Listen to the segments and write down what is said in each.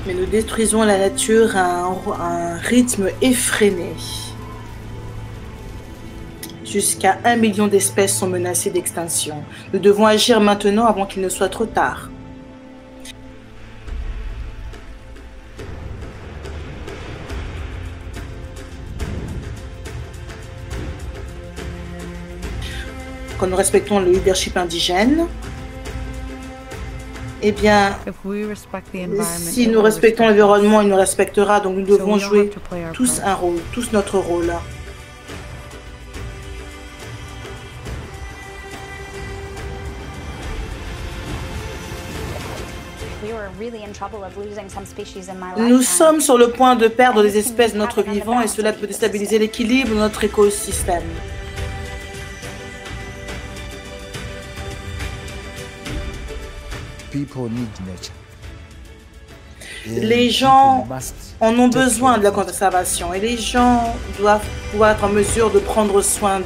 Mais nous détruisons la nature à un rythme effréné. Jusqu'à 1 million d'espèces sont menacées d'extinction. Nous devons agir maintenant avant qu'il ne soit trop tard. Quand nous respectons le leadership indigène, eh bien, si nous respectons l'environnement, il nous respectera. Donc nous devons jouer tous un rôle, tous notre rôle. Nous sommes sur le point de perdre des espèces de notre vivant et cela peut déstabiliser l'équilibre de notre écosystème. Les gens en ont besoin de la conservation et les gens doivent pouvoir être en mesure de prendre soin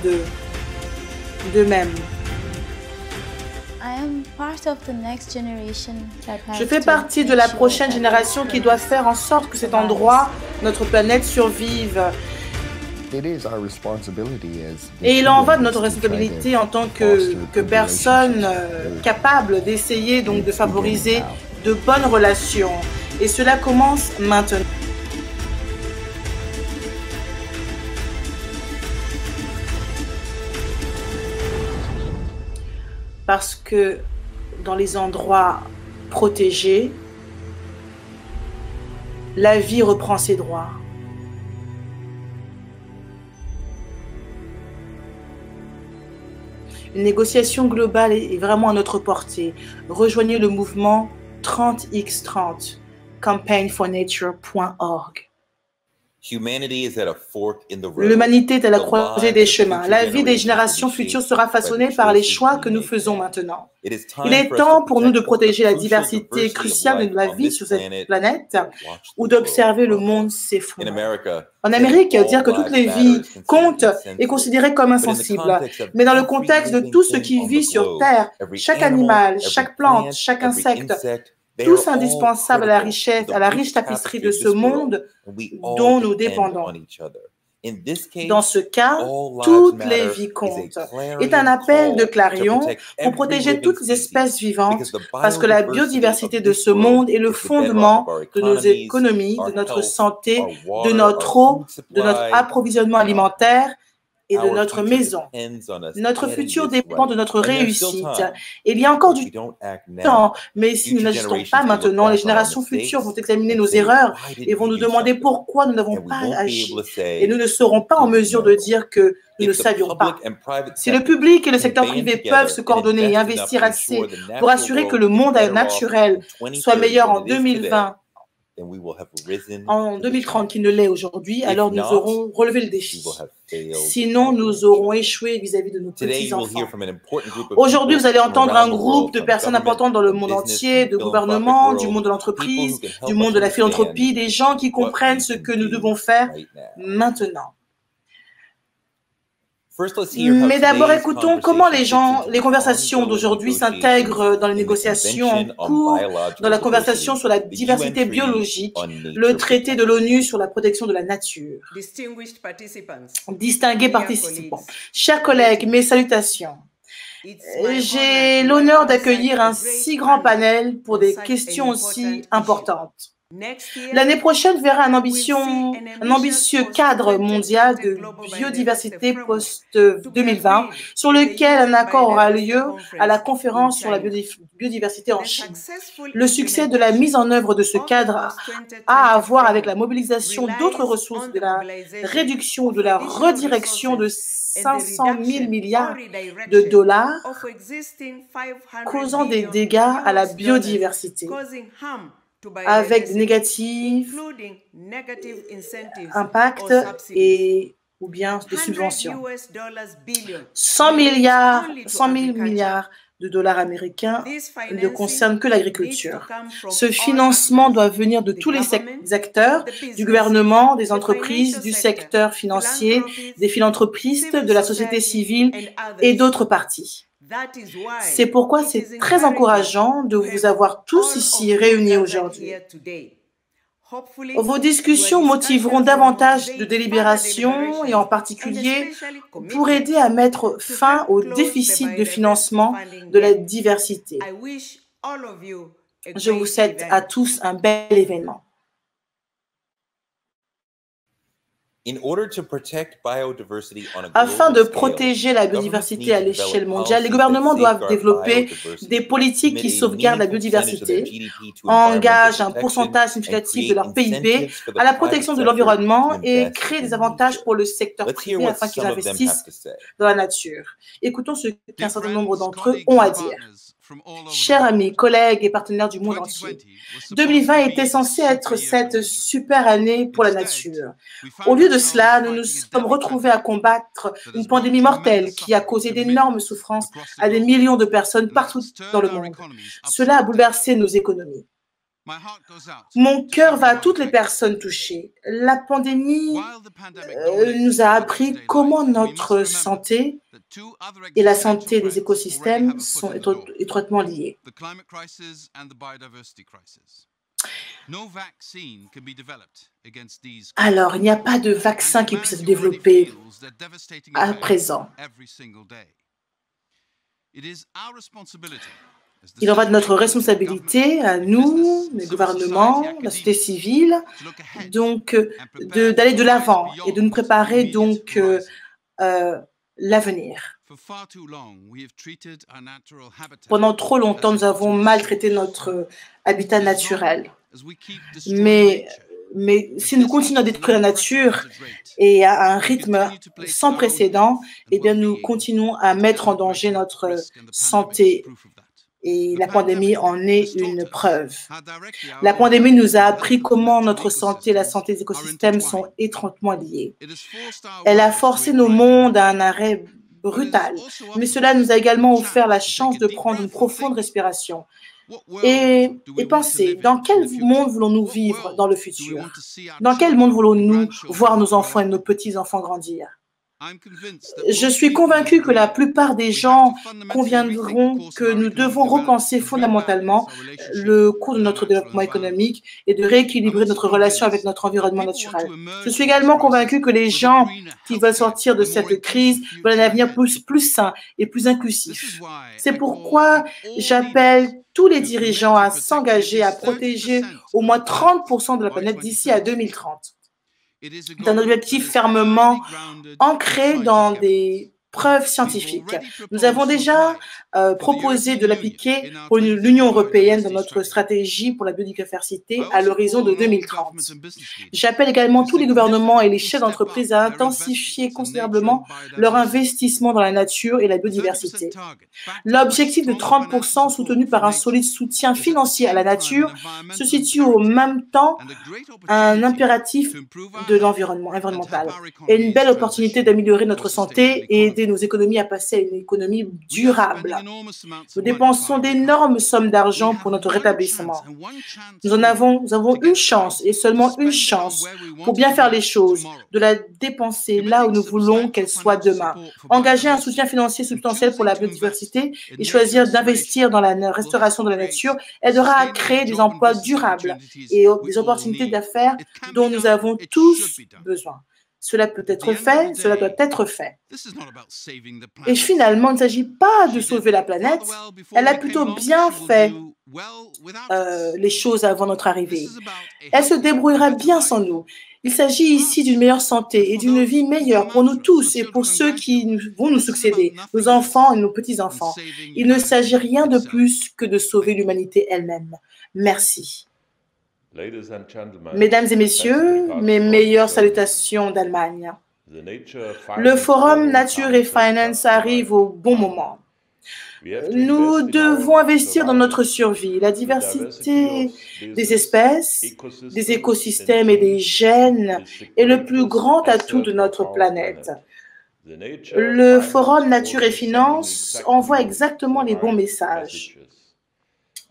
d'eux-mêmes. Je fais partie de la prochaine génération qui doit faire en sorte que cet endroit, notre planète, survive. Et il en va de notre responsabilité en tant que personne capable d'essayer donc de favoriser de bonnes relations. Et cela commence maintenant. Parce que dans les endroits protégés, la vie reprend ses droits. Une négociation globale est vraiment à notre portée. Rejoignez le mouvement 30x30, campaignfornature.org. L'humanité est à la croisée des chemins. La vie des générations futures sera façonnée par les choix que nous faisons maintenant. Il est temps pour nous de protéger la diversité cruciale de la vie sur cette planète ou d'observer le monde s'effondrer. En Amérique, dire que toutes les vies comptent est considéré comme insensible. Mais dans le contexte de tout ce qui vit sur Terre, chaque animal, chaque plante, chaque insecte, tous indispensables à la richesse, à la riche tapisserie de ce monde dont nous dépendons. Dans ce cas, toutes les vies comptent. Est un appel de Clarion pour protéger toutes les espèces vivantes parce que la biodiversité de ce monde est le fondement de nos économies, de notre santé, de notre eau, de notre approvisionnement alimentaire et de notre maison. Notre futur dépend de notre réussite. Il y a encore du temps, mais si nous n'agissons pas maintenant, les générations futures vont examiner nos erreurs et vont nous demander pourquoi nous n'avons pas agi. Et nous ne serons pas en mesure de dire que nous ne savions pas. Si le public et le secteur privé peuvent se coordonner et investir assez pour assurer que le monde naturel soit meilleur en 2020, en 2030 qu'il ne l'est aujourd'hui, alors nous aurons relevé le défi. Sinon, nous aurons échoué vis-à-vis de nos petits-enfants. Aujourd'hui, vous allez entendre un groupe de personnes importantes dans le monde entier, de gouvernements, du monde de l'entreprise, du monde de la philanthropie, des gens qui comprennent ce que nous devons faire maintenant. Mais d'abord, écoutons comment les conversations d'aujourd'hui s'intègrent dans les négociations en cours, dans la conversation sur la diversité biologique, le traité de l'ONU sur la protection de la nature. Distingués participants, chers collègues, mes salutations. J'ai l'honneur d'accueillir un si grand panel pour des questions aussi importantes. L'année prochaine verra un ambitieux cadre mondial de biodiversité post-2020 sur lequel un accord aura lieu à la conférence sur la biodiversité en Chine. Le succès de la mise en œuvre de ce cadre a à voir avec la mobilisation d'autres ressources, de la réduction ou de la redirection de 500 000 milliards de dollars causant des dégâts à la biodiversité, avec des négatifs, impacts ou bien des subventions. 100 000 milliards de dollars américains ne concernent que l'agriculture. Ce financement doit venir de tous les acteurs, du gouvernement, des entreprises, du secteur financier, des philanthropistes, de la société civile et d'autres parties. C'est pourquoi c'est très encourageant de vous avoir tous ici réunis aujourd'hui. Vos discussions motiveront davantage de délibérations et en particulier pour aider à mettre fin au déficit de financement de la diversité. Je vous souhaite à tous un bel événement. Afin de protéger la biodiversité à l'échelle mondiale, les gouvernements doivent développer des politiques qui sauvegardent la biodiversité, engagent un pourcentage significatif de leur PIB à la protection de l'environnement et créent des avantages pour le secteur privé afin qu'ils investissent dans la nature. Écoutons ce qu'un certain nombre d'entre eux ont à dire. Chers amis, collègues et partenaires du monde entier, 2020 était censé être cette super année pour la nature. Au lieu de cela, nous nous sommes retrouvés à combattre une pandémie mortelle qui a causé d'énormes souffrances à des millions de personnes partout dans le monde. Cela a bouleversé nos économies. Mon cœur va à toutes les personnes touchées. La pandémie nous a appris comment notre santé et la santé des écosystèmes sont étroitement liées. Alors, il n'y a pas de vaccin qui puisse être développé à présent. Il en va de notre responsabilité à nous, les gouvernements, la société civile, donc d'aller de l'avant et de nous préparer donc l'avenir. Pendant trop longtemps, nous avons maltraité notre habitat naturel. Mais si nous continuons à détruire la nature et à un rythme sans précédent, eh bien, nous continuons à mettre en danger notre santé. Et la pandémie en est une preuve. La pandémie nous a appris comment notre santé et la santé des écosystèmes sont étroitement liées. Elle a forcé nos mondes à un arrêt brutal, mais cela nous a également offert la chance de prendre une profonde respiration et penser, dans quel monde voulons-nous vivre dans le futur? Dans quel monde voulons-nous voir nos enfants et nos petits-enfants grandir? Je suis convaincu que la plupart des gens conviendront que nous devons repenser fondamentalement le cours de notre développement économique et de rééquilibrer notre relation avec notre environnement naturel. Je suis également convaincu que les gens qui veulent sortir de cette crise veulent un avenir plus sain et plus inclusif. C'est pourquoi j'appelle tous les dirigeants à s'engager à protéger au moins 30% de la planète d'ici à 2030. C'est un objectif fermement ancré dans des preuves scientifiques. Nous avons déjà proposé de l'appliquer pour l'Union européenne dans notre stratégie pour la biodiversité à l'horizon de 2030. J'appelle également tous les gouvernements et les chefs d'entreprise à intensifier considérablement leur investissement dans la nature et la biodiversité. L'objectif de 30% soutenu par un solide soutien financier à la nature se situe au même temps un impératif de l'environnement environnemental et une belle opportunité d'améliorer notre santé et aider nos économies à passer à une économie durable. Nous dépensons d'énormes sommes d'argent pour notre rétablissement. Nous avons une chance et seulement une chance pour bien faire les choses, de la dépenser là où nous voulons qu'elle soit demain. Engager un soutien financier substantiel pour la biodiversité et choisir d'investir dans la restauration de la nature aidera à créer des emplois durables et des opportunités d'affaires dont nous avons tous besoin. Cela peut être fait, cela doit être fait. Et finalement, il ne s'agit pas de sauver la planète, elle a plutôt bien fait les choses avant notre arrivée. Elle se débrouillera bien sans nous. Il s'agit ici d'une meilleure santé et d'une vie meilleure pour nous tous et pour ceux qui vont nous succéder, nos enfants et nos petits-enfants. Il ne s'agit rien de plus que de sauver l'humanité elle-même. Merci. Mesdames et messieurs, mes meilleures salutations d'Allemagne. Le Forum Nature et Finance arrive au bon moment. Nous devons investir dans notre survie. La diversité des espèces, des écosystèmes et des gènes est le plus grand atout de notre planète. Le Forum Nature et Finance envoie exactement les bons messages.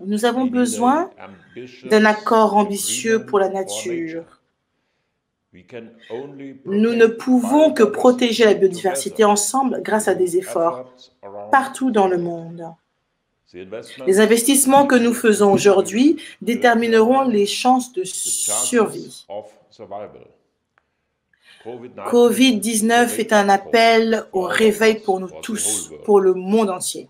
Nous avons besoin d'un accord ambitieux pour la nature. Nous ne pouvons que protéger la biodiversité ensemble grâce à des efforts partout dans le monde. Les investissements que nous faisons aujourd'hui détermineront les chances de survie. Covid-19 est un appel au réveil pour nous tous, pour le monde entier.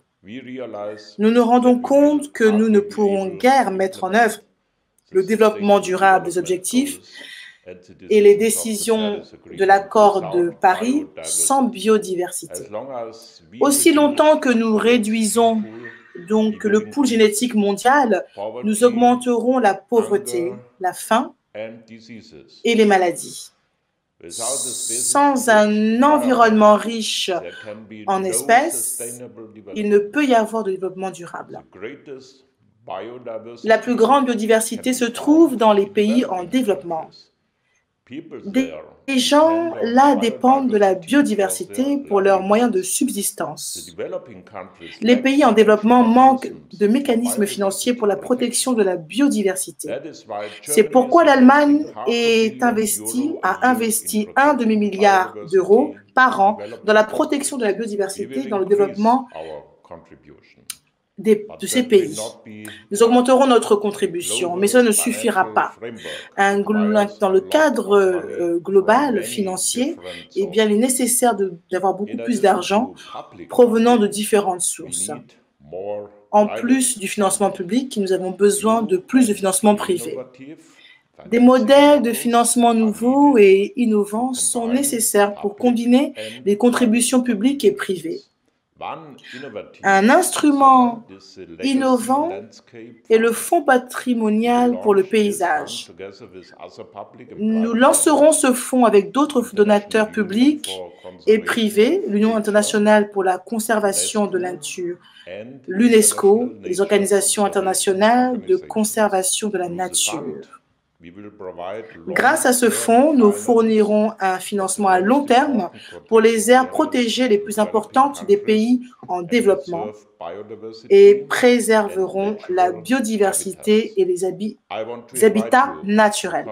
Nous nous rendons compte que nous ne pourrons guère mettre en œuvre le développement durable des objectifs et les décisions de l'accord de Paris sans biodiversité. Aussi longtemps que nous réduisons donc le pool génétique mondial, nous augmenterons la pauvreté, la faim et les maladies. Sans un environnement riche en espèces, il ne peut y avoir de développement durable. La plus grande biodiversité se trouve dans les pays en développement. Les gens là dépendent de la biodiversité pour leurs moyens de subsistance. Les pays en développement manquent de mécanismes financiers pour la protection de la biodiversité. C'est pourquoi l'Allemagne a investi un demi-milliard d'euros par an dans la protection de la biodiversité et dans le développement de ces pays. Nous augmenterons notre contribution, mais cela ne suffira pas. Dans le cadre global financier, eh bien, il est nécessaire d'avoir beaucoup plus d'argent provenant de différentes sources. En plus du financement public, nous avons besoin de plus de financement privé. Des modèles de financement nouveaux et innovants sont nécessaires pour combiner les contributions publiques et privées. Un instrument innovant est le Fonds patrimonial pour le paysage. Nous lancerons ce fonds avec d'autres donateurs publics et privés, l'Union internationale pour la conservation de la nature, l'UNESCO, les organisations internationales de conservation de la nature. Grâce à ce fonds, nous fournirons un financement à long terme pour les aires protégées les plus importantes des pays en développement et préserverons la biodiversité et les habitats naturels.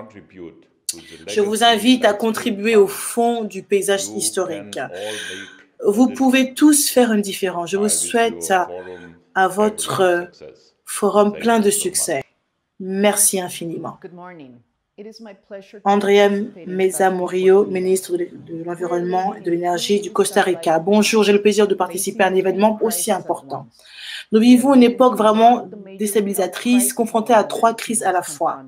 Je vous invite à contribuer au Fonds du paysage historique. Vous pouvez tous faire une différence. Je vous souhaite à votre forum plein de succès. Merci infiniment. Andrea Meza Murillo, ministre de l'Environnement et de l'Énergie du Costa Rica. Bonjour, j'ai le plaisir de participer à un événement aussi important. Nous vivons une époque vraiment déstabilisatrice, confrontée à 3 crises à la fois.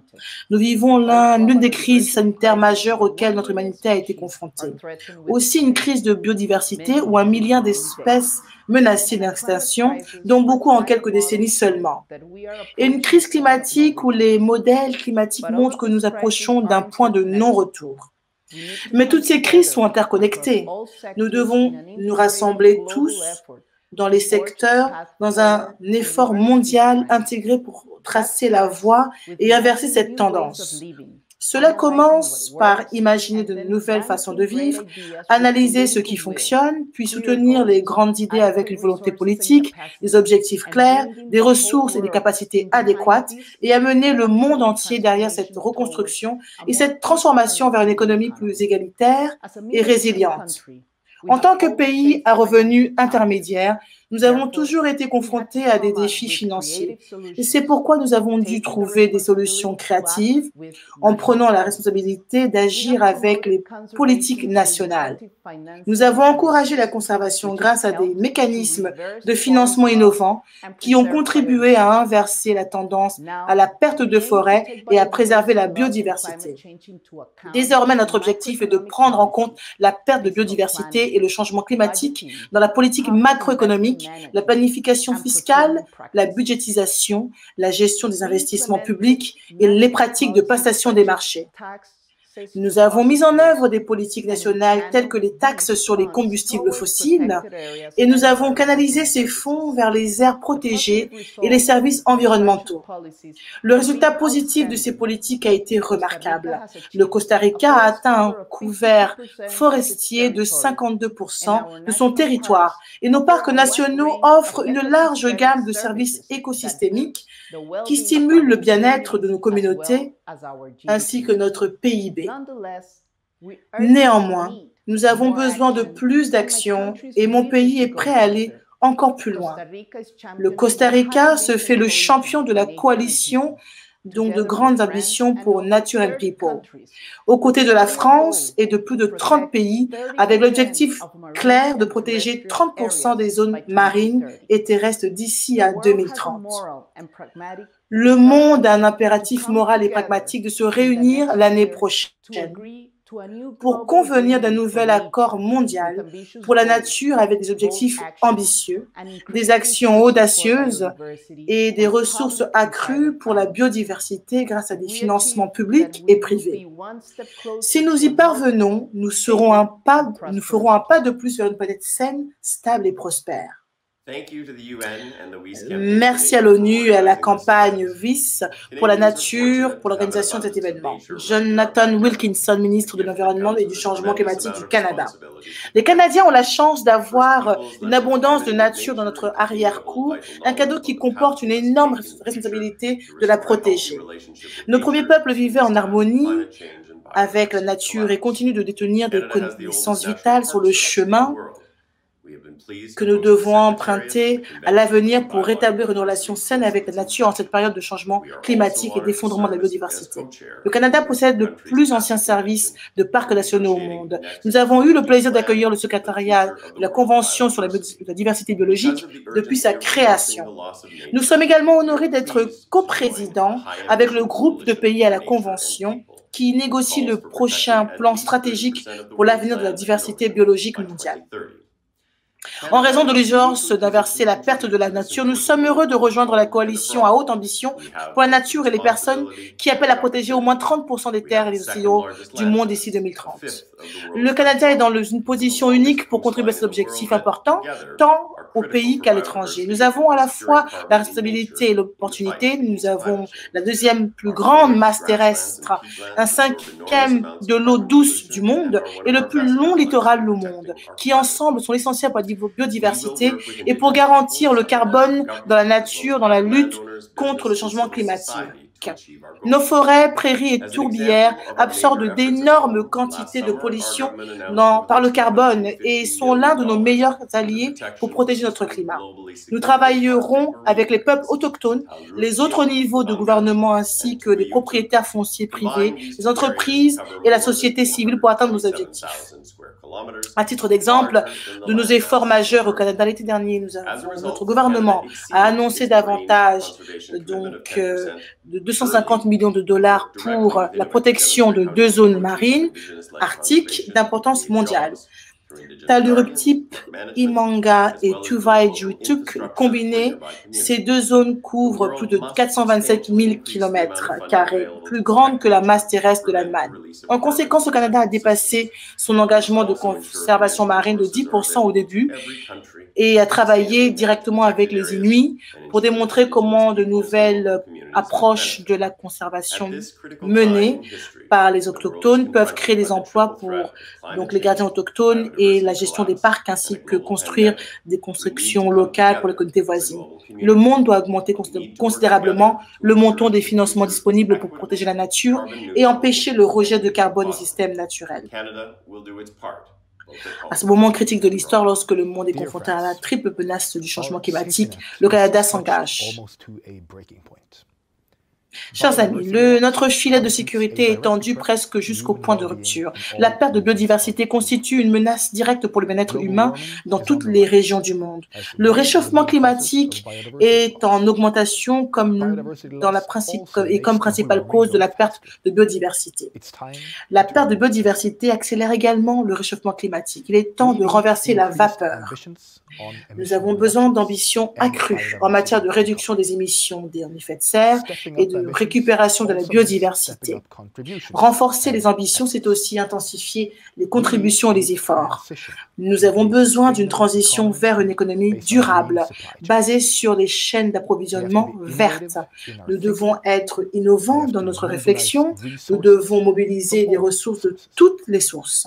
Nous vivons l'une des crises sanitaires majeures auxquelles notre humanité a été confrontée. Aussi une crise de biodiversité où 1 milliard d'espèces menacées d'extinction, dont beaucoup en quelques décennies seulement. Et une crise climatique où les modèles climatiques montrent que nous approchons d'un point de non-retour. Mais toutes ces crises sont interconnectées. Nous devons nous rassembler tous dans les secteurs, dans un effort mondial intégré pour tracer la voie et inverser cette tendance. Cela commence par imaginer de nouvelles façons de vivre, analyser ce qui fonctionne, puis soutenir les grandes idées avec une volonté politique, des objectifs clairs, des ressources et des capacités adéquates, et amener le monde entier derrière cette reconstruction et cette transformation vers une économie plus égalitaire et résiliente. En tant que pays à revenus intermédiaires, nous avons toujours été confrontés à des défis financiers. Et c'est pourquoi nous avons dû trouver des solutions créatives en prenant la responsabilité d'agir avec les politiques nationales. Nous avons encouragé la conservation grâce à des mécanismes de financement innovants qui ont contribué à inverser la tendance à la perte de forêts et à préserver la biodiversité. Désormais, notre objectif est de prendre en compte la perte de biodiversité et le changement climatique dans la politique macroéconomique, la planification fiscale, la budgétisation, la gestion des investissements publics et les pratiques de passation des marchés. Nous avons mis en œuvre des politiques nationales telles que les taxes sur les combustibles fossiles et nous avons canalisé ces fonds vers les aires protégées et les services environnementaux. Le résultat positif de ces politiques a été remarquable. Le Costa Rica a atteint un couvert forestier de 52% de son territoire et nos parcs nationaux offrent une large gamme de services écosystémiques qui stimulent le bien-être de nos communautés ainsi que notre PIB. Néanmoins, nous avons besoin de plus d'actions et mon pays est prêt à aller encore plus loin. Le Costa Rica se fait le champion de la coalition donc de grandes ambitions pour Nature and People, aux côtés de la France et de plus de 30 pays, avec l'objectif clair de protéger 30% des zones marines et terrestres d'ici à 2030. Le monde a un impératif moral et pragmatique de se réunir l'année prochaine pour convenir d'un nouvel accord mondial pour la nature avec des objectifs ambitieux, des actions audacieuses et des ressources accrues pour la biodiversité grâce à des financements publics et privés. Si nous y parvenons, nous ferons un pas de plus vers une planète saine, stable et prospère. Merci à l'ONU et à la campagne WIS pour la nature, pour l'organisation de cet événement. Jonathan Wilkinson, ministre de l'Environnement et du Changement climatique du Canada. Les Canadiens ont la chance d'avoir une abondance de nature dans notre arrière-cour, un cadeau qui comporte une énorme responsabilité de la protéger. Nos premiers peuples vivaient en harmonie avec la nature et continuent de détenir des connaissances vitales sur le chemin que nous devons emprunter à l'avenir pour rétablir une relation saine avec la nature en cette période de changement climatique et d'effondrement de la biodiversité. Le Canada possède le plus ancien service de parcs nationaux au monde. Nous avons eu le plaisir d'accueillir le secrétariat de la Convention sur la diversité biologique depuis sa création. Nous sommes également honorés d'être coprésidents avec le groupe de pays à la Convention qui négocie le prochain plan stratégique pour l'avenir de la diversité biologique mondiale. En raison de l'urgence d'inverser la perte de la nature, nous sommes heureux de rejoindre la coalition à haute ambition pour la nature et les personnes qui appellent à protéger au moins 30% des terres et des océans du monde d'ici 2030. Le Canada est dans une position unique pour contribuer à cet objectif important, tant au pays qu'à l'étranger. Nous avons à la fois la responsabilité et l'opportunité. Nous avons la deuxième plus grande masse terrestre, un cinquième de l'eau douce du monde et le plus long littoral au monde, qui ensemble sont essentiels pour la biodiversité et pour garantir le carbone dans la nature, dans la lutte contre le changement climatique. Nos forêts, prairies et tourbières absorbent d'énormes quantités de pollution par le carbone et sont l'un de nos meilleurs alliés pour protéger notre climat. Nous travaillerons avec les peuples autochtones, les autres niveaux de gouvernement ainsi que les propriétaires fonciers privés, les entreprises et la société civile pour atteindre nos objectifs. À titre d'exemple de nos efforts majeurs au Canada l'été dernier, notre gouvernement a annoncé davantage de 250 millions de dollars pour la protection de 2 zones marines arctiques d'importance mondiale. Taluruptip, Imanga et Tuvai-Jutuk combinés, ces 2 zones couvrent plus de 427 000 km², plus grande que la masse terrestre de l'Allemagne. En conséquence, le Canada a dépassé son engagement de conservation marine de 10% au début et a travaillé directement avec les Inuits pour démontrer comment de nouvelles approches de la conservation menées par les autochtones peuvent créer des emplois pour les gardiens autochtones et la gestion des parcs, ainsi que construire des constructions locales pour les communautés voisines. Le monde doit augmenter considérablement le montant des financements disponibles pour protéger la nature et empêcher le rejet de carbone des systèmes naturels. À ce moment critique de l'histoire, lorsque le monde est confronté à la triple menace du changement climatique, le Canada s'engage. Chers amis, notre filet de sécurité est tendu presque jusqu'au point de rupture. La perte de biodiversité constitue une menace directe pour le bien-être humain dans toutes les régions du monde. Le réchauffement climatique est en augmentation comme principale cause de la perte de biodiversité. La perte de biodiversité accélère également le réchauffement climatique. Il est temps de renverser la vapeur. Nous avons besoin d'ambitions accrues en matière de réduction des émissions des effets de serre et de récupération de la biodiversité. Renforcer les ambitions, c'est aussi intensifier les contributions et les efforts. Nous avons besoin d'une transition vers une économie durable, basée sur des chaînes d'approvisionnement vertes. Nous devons être innovants dans notre réflexion. Nous devons mobiliser des ressources de toutes les sources.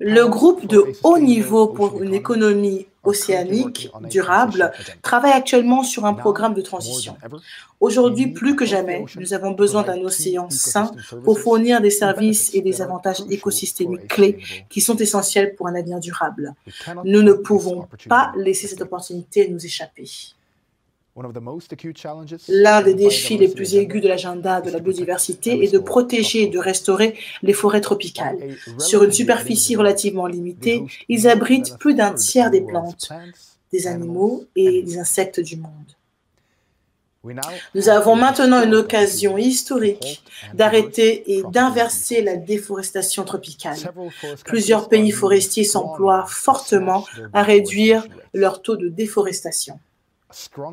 Le groupe de haut niveau pour une économie océanique durable travaille actuellement sur un programme de transition. Aujourd'hui, plus que jamais, nous avons besoin d'un océan sain pour fournir des services et des avantages écosystémiques clés qui sont essentiels pour un avenir durable. Nous ne pouvons pas laisser cette opportunité nous échapper. L'un des défis les plus aigus de l'agenda de la biodiversité est de protéger et de restaurer les forêts tropicales. Sur une superficie relativement limitée, ils abritent plus d'un tiers des plantes, des animaux et des insectes du monde. Nous avons maintenant une occasion historique d'arrêter et d'inverser la déforestation tropicale. Plusieurs pays forestiers s'emploient fortement à réduire leur taux de déforestation.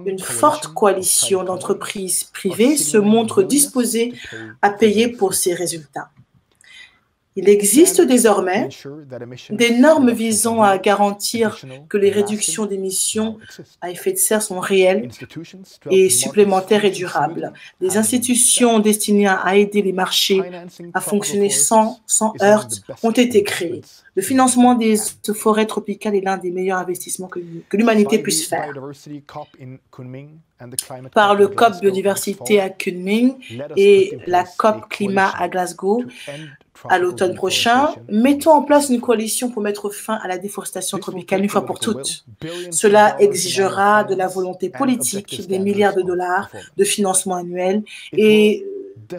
Une forte coalition d'entreprises privées se montre disposée à payer pour ces résultats. Il existe désormais des normes visant à garantir que les réductions d'émissions à effet de serre sont réelles et supplémentaires et durables. Des institutions destinées à aider les marchés à fonctionner sans heurts ont été créées. Le financement des forêts tropicales est l'un des meilleurs investissements que l'humanité puisse faire. Par le COP Biodiversité à Kunming et la COP Climat à Glasgow, à l'automne prochain, mettons en place une coalition pour mettre fin à la déforestation tropicale une fois pour toutes. Cela exigera de la volonté politique, des milliards de dollars de financement annuel et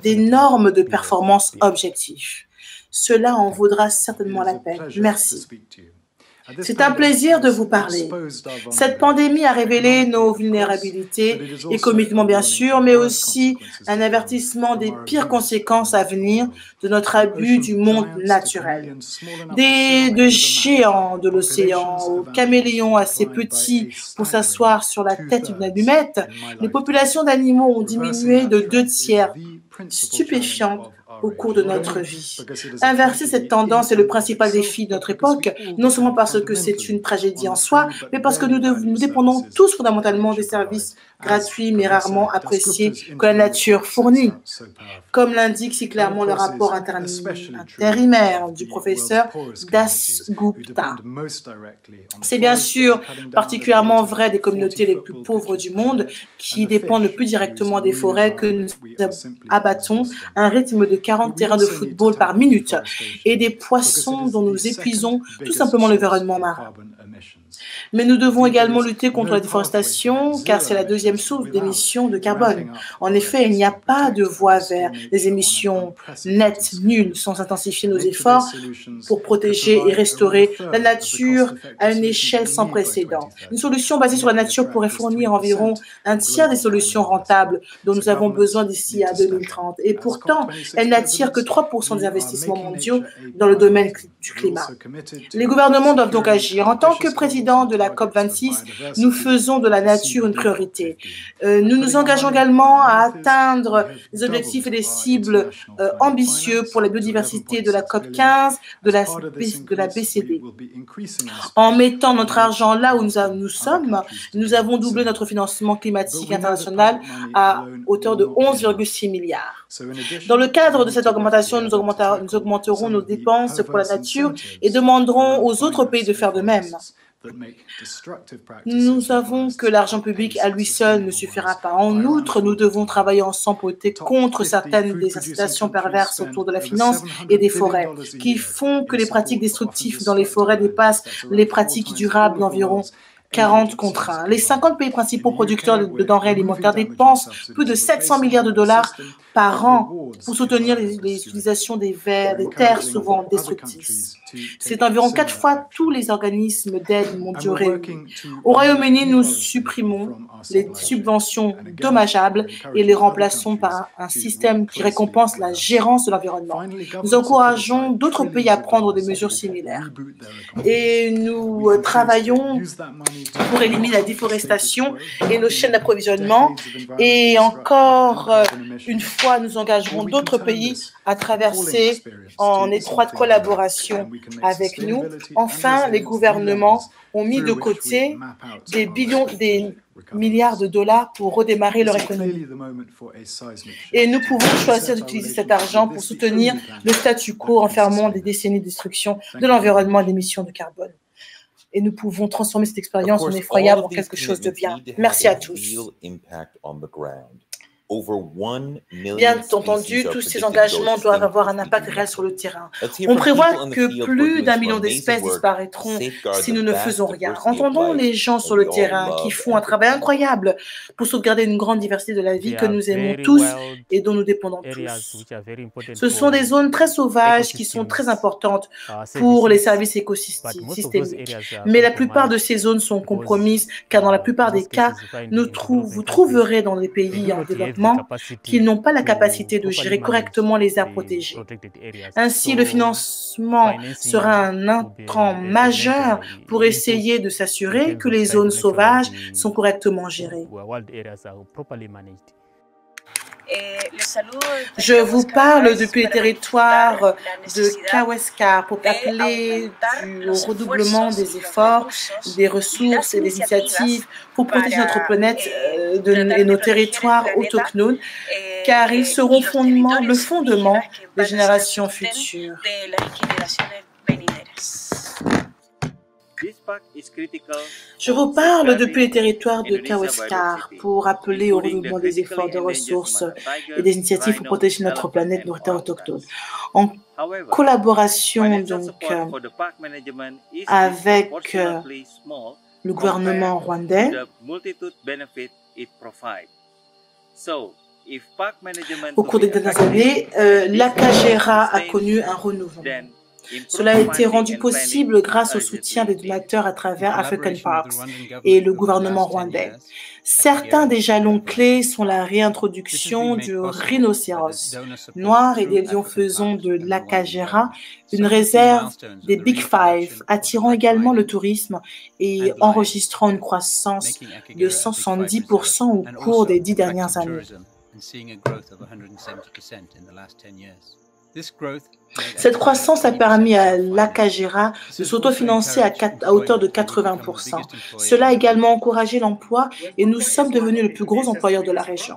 des normes de performance objectives. Cela en vaudra certainement la peine. Merci. C'est un plaisir de vous parler. Cette pandémie a révélé nos vulnérabilités, économiquement bien sûr, mais aussi un avertissement des pires conséquences à venir de notre abus du monde naturel. De géants de l'océan aux caméléons assez petits pour s'asseoir sur la tête d'une allumette, les populations d'animaux ont diminué de 2 tiers, stupéfiantes au cours de notre vie. Inverser cette tendance est le principal défi de notre époque, non seulement parce que c'est une tragédie en soi, mais parce que nous dépendons tous fondamentalement des services gratuits mais rarement appréciés que la nature fournit. Comme l'indique si clairement le rapport intérimaire du professeur Das Gupta. C'est bien sûr particulièrement vrai des communautés les plus pauvres du monde qui dépendent le plus directement des forêts que nous abattons à un rythme de 40 terrains de football par minute et des poissons dont nous épuisons tout simplement l'environnement marin. Mais nous devons également lutter contre la déforestation car c'est la deuxième source d'émissions de carbone. En effet, il n'y a pas de voie vers des émissions nettes, nulles, sans intensifier nos efforts pour protéger et restaurer la nature à une échelle sans précédent. Une solution basée sur la nature pourrait fournir environ un tiers des solutions rentables dont nous avons besoin d'ici à 2030. Et pourtant, elle n'attire que 3% des investissements mondiaux dans le domaine du climat. Les gouvernements doivent donc agir. En tant que président de la COP26, nous faisons de la nature une priorité. Nous nous engageons également à atteindre les objectifs et les cibles ambitieux pour la biodiversité de la COP15 de la BCD. En mettant notre argent là où nous sommes, nous avons doublé notre financement climatique international à hauteur de 11,6 milliards. Dans le cadre de cette augmentation, nous augmenterons nos dépenses pour la nature et demanderons aux autres pays de faire de même. Nous savons que l'argent public à lui seul ne suffira pas. En outre, nous devons travailler ensemble pour lutter contre certaines des incitations perverses autour de la finance et des forêts, qui font que les pratiques destructives dans les forêts dépassent les pratiques durables d'environ 40 contre 1. Les 50 pays principaux producteurs de denrées alimentaires dépensent plus de 700 milliards de dollars par an pour soutenir les utilisations des terres souvent destructrices. C'est environ 4 fois tous les organismes d'aide mondiaux réunis. Au Royaume-Uni, nous supprimons les subventions dommageables et les remplaçons par un système qui récompense la gérance de l'environnement. Nous encourageons d'autres pays à prendre des mesures similaires. Et nous travaillons pour éliminer la déforestation et nos chaînes d'approvisionnement. Et encore une fois, nous engagerons d'autres pays à traverser en étroite collaboration avec nous. Enfin, les gouvernements ont mis de côté des milliards de dollars pour redémarrer leur économie. Et nous pouvons choisir d'utiliser cet argent pour soutenir le statu quo, enfermant des décennies de destruction de l'environnement et d'émissions de carbone. et nous pouvons transformer cette expérience en effroyable en quelque chose de bien. Merci à tous. Bien entendu, tous ces engagements doivent avoir un impact réel sur le terrain. On prévoit que plus d'1 million d'espèces disparaîtront si nous ne faisons rien. Entendons les gens sur le terrain qui font un travail incroyable pour sauvegarder une grande diversité de la vie que nous aimons tous et dont nous dépendons tous. Ce sont des zones très sauvages qui sont très importantes pour les services écosystémiques. Mais la plupart de ces zones sont compromises car dans la plupart des cas, vous trouverez dans les pays en développement qui n'ont pas la capacité de gérer correctement les aires protégées. Ainsi, le financement sera un intrant majeur pour essayer de s'assurer que les zones sauvages sont correctement gérées. Je vous parle depuis le territoire de Kaweskar pour appeler au redoublement des efforts, des ressources et des initiatives pour protéger notre planète et nos territoires autochtones, car ils seront le fondement des générations futures. Je vous parle depuis le territoire de Kaweskar pour appeler au redoublement des efforts de ressources et des initiatives pour protéger notre planète, nos terres autochtones. En collaboration donc avec le gouvernement rwandais, au cours des dernières années, l'Akagera a connu un renouvellement. Cela a été rendu possible grâce au soutien des donateurs à travers African Parks et le gouvernement rwandais. Certains des jalons clés sont la réintroduction du rhinocéros noir et des lions faisant de l'Akagera une réserve des Big Five, attirant également le tourisme et enregistrant une croissance de 170% au cours des 10 dernières années. Cette croissance a permis à l'Akagera de s'autofinancer à hauteur de 80%. Cela a également encouragé l'emploi et nous sommes devenus le plus gros employeur de la région.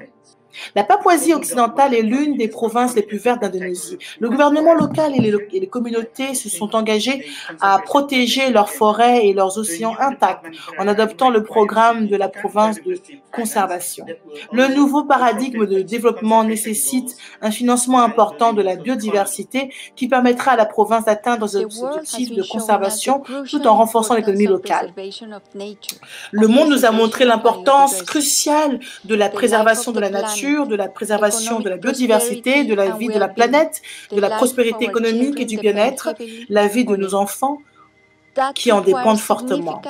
La Papouasie occidentale est l'une des provinces les plus vertes d'Indonésie. Le gouvernement local et les communautés se sont engagés à protéger leurs forêts et leurs océans intacts en adoptant le programme de la province de conservation. Le nouveau paradigme de développement nécessite un financement important de la biodiversité qui permettra à la province d'atteindre ses objectifs de conservation tout en renforçant l'économie locale. Le monde nous a montré l'importance cruciale de la préservation de la nature, de la préservation de la biodiversité, de la vie de la planète, de la prospérité économique et du bien-être, la vie de nos enfants qui en dépendent fortement.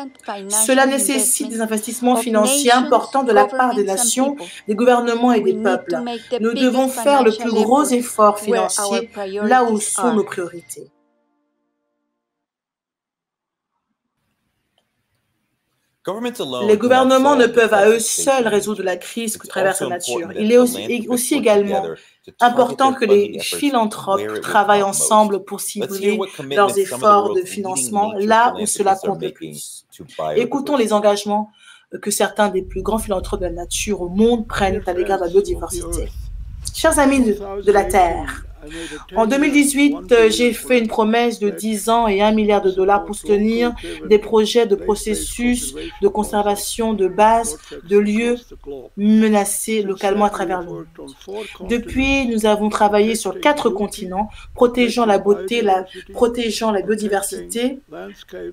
Cela nécessite des investissements financiers importants de la part des nations, des gouvernements et des peuples. Nous devons faire le plus gros effort financier là où sont nos priorités. Les gouvernements ne peuvent à eux seuls résoudre la crise que traverse la nature. Il est aussi également important que les philanthropes travaillent ensemble pour cibler leurs efforts de financement là où cela compte le plus. Écoutons les engagements que certains des plus grands philanthropes de la nature au monde prennent à l'égard de la biodiversité. Chers amis de la Terre, en 2018, j'ai fait une promesse de 10 ans et $1 milliard pour soutenir des projets de processus de conservation de bases de lieux menacés localement à travers le monde. Depuis, nous avons travaillé sur 4 continents, protégeant la beauté, protégeant la biodiversité,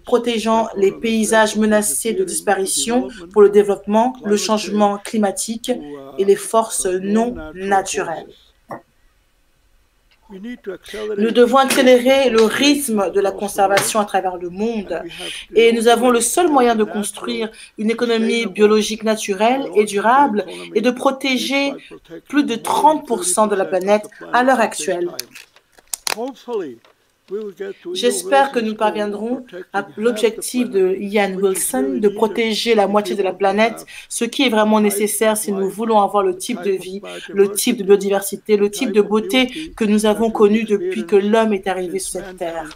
protégeant les paysages menacés de disparition pour le développement, le changement climatique et les forces non naturelles. Nous devons accélérer le rythme de la conservation à travers le monde et nous avons le seul moyen de construire une économie biologique naturelle et durable et de protéger plus de 30% de la planète à l'heure actuelle. J'espère que nous parviendrons à l'objectif de Ian Wilson de protéger la moitié de la planète, ce qui est vraiment nécessaire si nous voulons avoir le type de vie, le type de biodiversité, le type de beauté que nous avons connu depuis que l'homme est arrivé sur cette terre.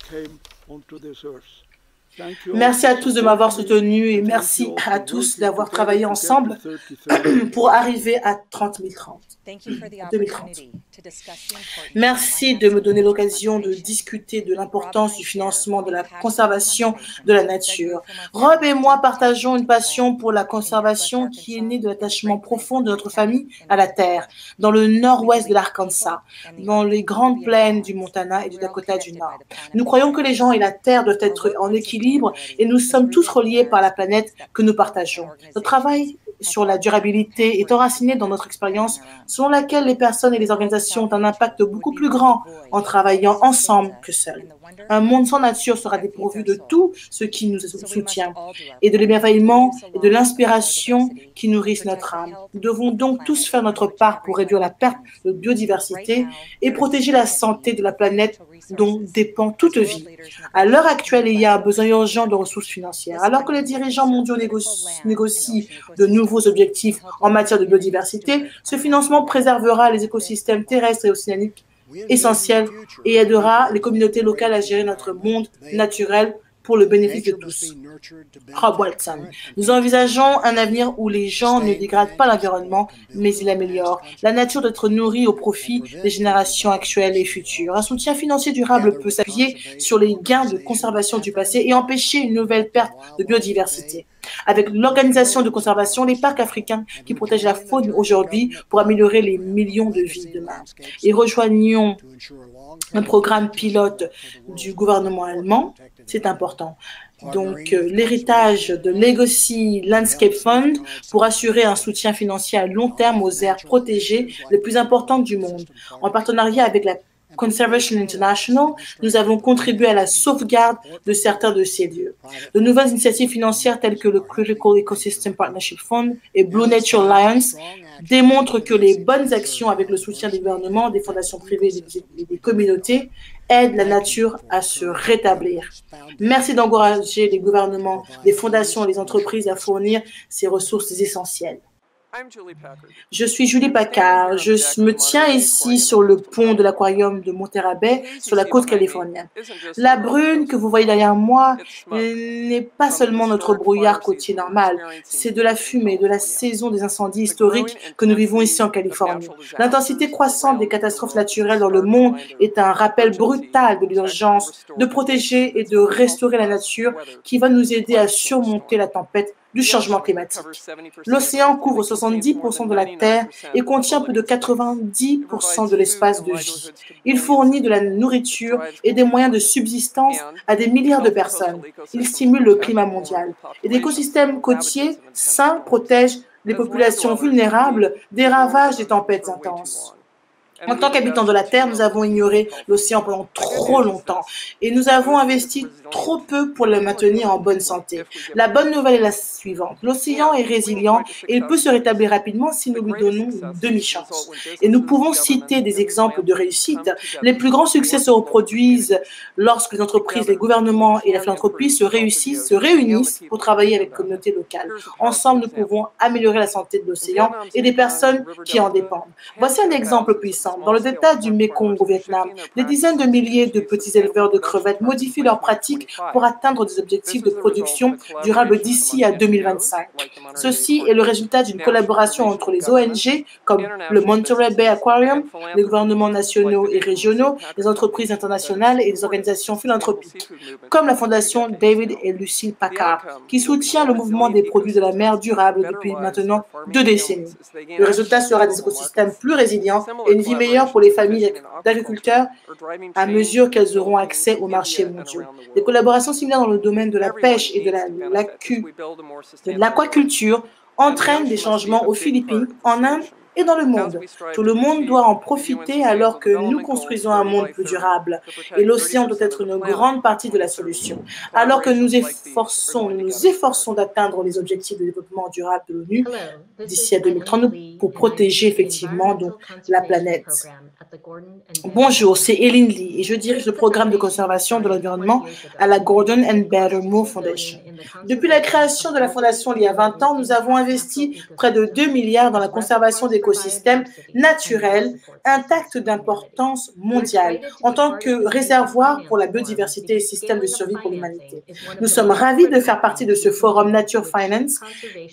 Merci à tous de m'avoir soutenu et merci à tous d'avoir travaillé ensemble pour arriver à 2030. Merci de me donner l'occasion de discuter de l'importance du financement de la conservation de la nature. Rob et moi partageons une passion pour la conservation qui est née de l'attachement profond de notre famille à la terre, dans le nord-ouest de l'Arkansas, dans les grandes plaines du Montana et du Dakota du Nord. Nous croyons que les gens et la terre doivent être en équilibre et nous sommes tous reliés par la planète que nous partageons. Notre travail sur la durabilité est enraciné dans notre expérience selon laquelle les personnes et les organisations ont un impact beaucoup plus grand en travaillant ensemble que seuls. Un monde sans nature sera dépourvu de tout ce qui nous soutient et de l'émerveillement et de l'inspiration qui nourrissent notre âme. Nous devons donc tous faire notre part pour réduire la perte de biodiversité et protéger la santé de la planète dont dépend toute vie. À l'heure actuelle, il y a un besoin urgent de ressources financières. Alors que les dirigeants mondiaux négocient de nouveaux objectifs en matière de biodiversité, ce financement préservera les écosystèmes terrestres et océaniques essentiels et aidera les communautés locales à gérer notre monde naturel pour le bénéfice de tous. Rob Walton. Nous envisageons un avenir où les gens ne dégradent pas l'environnement, mais ils l'améliorent. La nature doit être nourrie au profit des générations actuelles et futures. Un soutien financier durable peut s'appuyer sur les gains de conservation du passé et empêcher une nouvelle perte de biodiversité. Avec l'organisation de conservation, les parcs africains qui protègent la faune aujourd'hui pour améliorer les millions de vies demain. Et rejoignons un programme pilote du gouvernement allemand, c'est important. Donc, l'héritage de Legacy Landscape Fund pour assurer un soutien financier à long terme aux aires protégées les plus importantes du monde. En partenariat avec la Conservation International, nous avons contribué à la sauvegarde de certains de ces lieux. De nouvelles initiatives financières telles que le Critical Ecosystem Partnership Fund et Blue Nature Alliance démontrent que les bonnes actions avec le soutien des gouvernements, des fondations privées et des communautés aident la nature à se rétablir. Merci d'encourager les gouvernements, les fondations et les entreprises à fournir ces ressources essentielles. Je suis Julie Packard. Je me tiens ici sur le pont de l'aquarium de Montera Bay, sur la côte californienne. La brune que vous voyez derrière moi n'est pas seulement notre brouillard côtier normal, c'est de la fumée, de la saison des incendies historiques que nous vivons ici en Californie. L'intensité croissante des catastrophes naturelles dans le monde est un rappel brutal de l'urgence de protéger et de restaurer la nature qui va nous aider à surmonter la tempête du changement climatique. L'océan couvre 70% de la Terre et contient plus de 90% de l'espace de vie. Il fournit de la nourriture et des moyens de subsistance à des milliards de personnes. Il stimule le climat mondial. Et des écosystèmes côtiers sains protègent les populations vulnérables des ravages des tempêtes intenses. En tant qu'habitants de la Terre, nous avons ignoré l'océan pendant trop longtemps et nous avons investi trop peu pour le maintenir en bonne santé. La bonne nouvelle est la suivante. L'océan est résilient et il peut se rétablir rapidement si nous lui donnons une demi-chance. Et nous pouvons citer des exemples de réussite. Les plus grands succès se reproduisent lorsque les entreprises, les gouvernements et la philanthropie se réunissent pour travailler avec les communautés locales. Ensemble, nous pouvons améliorer la santé de l'océan et des personnes qui en dépendent. Voici un exemple puissant. Dans le delta du Mekong au Vietnam, des dizaines de milliers de petits éleveurs de crevettes modifient leurs pratiques pour atteindre des objectifs de production durable d'ici à 2025. Ceci est le résultat d'une collaboration entre les ONG comme le Monterey Bay Aquarium, les gouvernements nationaux et régionaux, les entreprises internationales et les organisations philanthropiques, comme la fondation David et Lucille Packard, qui soutient le mouvement des produits de la mer durable depuis maintenant 2 décennies. Le résultat sera des écosystèmes plus résilients et une vie meilleure pour les familles d'agriculteurs à mesure qu'elles auront accès aux marchés mondiaux. Des collaborations similaires dans le domaine de la pêche et de l'aquaculture entraînent des changements aux Philippines, en Inde et dans le monde. Tout le monde doit en profiter alors que nous construisons un monde plus durable. Et l'océan doit être une grande partie de la solution. Alors que nous efforçons d'atteindre les objectifs de développement durable de l'ONU d'ici à 2030 pour protéger effectivement donc, la planète. Bonjour, c'est Eileen Lee et je dirige le programme de conservation de l'environnement à la Gordon and Better Moore Foundation. Depuis la création de la fondation il y a 20 ans, nous avons investi près de 2 milliards dans la conservation des écosystèmes naturels intacts d'importance mondiale en tant que réservoir pour la biodiversité et système de survie pour l'humanité. Nous sommes ravis de faire partie de ce forum Nature Finance